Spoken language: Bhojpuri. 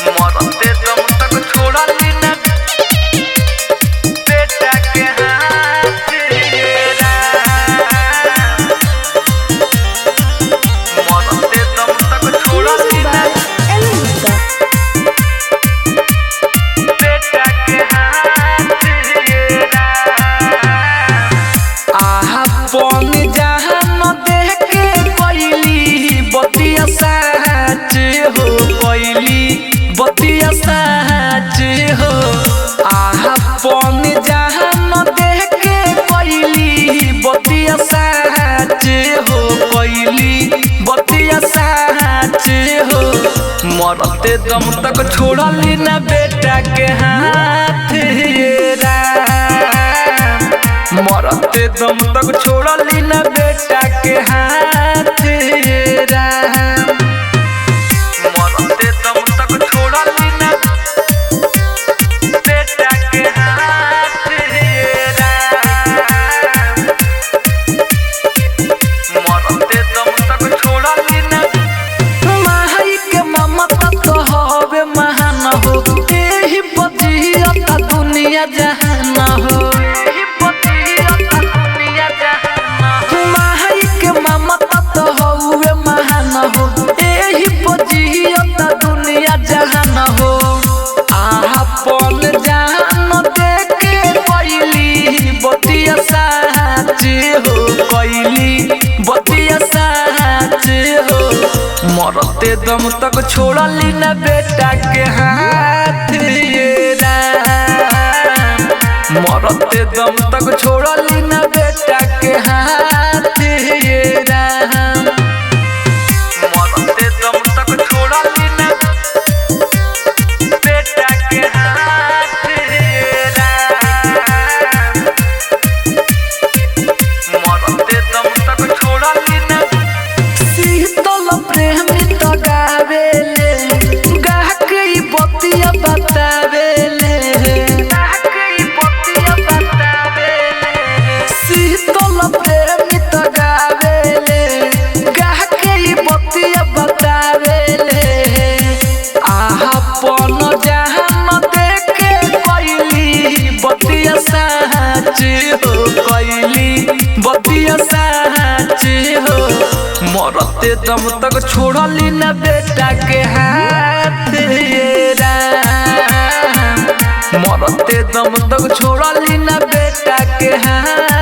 मरते दम तक छोड़ली ना बेटा के हाथ रे राम। मरते दम तक छोड़ली ना बेटा के हाथ रे राम। आहा पन जहान देख के कोइली बतिया साच हो, कोइली बतिया साच हो। आहा पन जहान देख के कोइली बतिया साच हो, कोइली बतिया साच हो। मरते दम तक छोड़ली ना बेटा के हाथ रे राम। मरते दम तक छोड़ली ना बेटा के हाथ रे राम। मरते दम तक छोड़ली ना बेटा के हाथ रे राम। मरते दम तक छोड़ली ना माई के ममता तो हवे महान हो, एही बजिया दुनिया जहान हो। एही बजिया दुनिया जहान हो, माई के ममता तो हवे महान हो, एही बजिया दुनिया जहान हो। आपन जान देख के कोइली बतिया साच हो, कोइली बतिया साच हो। मरते दम तक छोड़ली ना बेटा के हाथ रे राम। मरते दम तक छोड़ली ना बेटा के हाथ रे राम। मरते दम तक छोड़ली ना बेटा के हाथ रे राम। मरते दम तक छोड़ली ना शीतल प्रेमी तो गावेले, गाके ई बतिया बतावेले, गाके ई बतिया बतावेले। शीतल प्रेमी तो गावेले, गाके ई बतिया बतावेले। आपन जहान देख के कोइली बतिया साच हो, कोइली बतिया साच हो। मरते दम तक छोड़ली ना बेटा के हाथ रे राम। मरते दम तक छोड़ली ना बेटा के हाथ।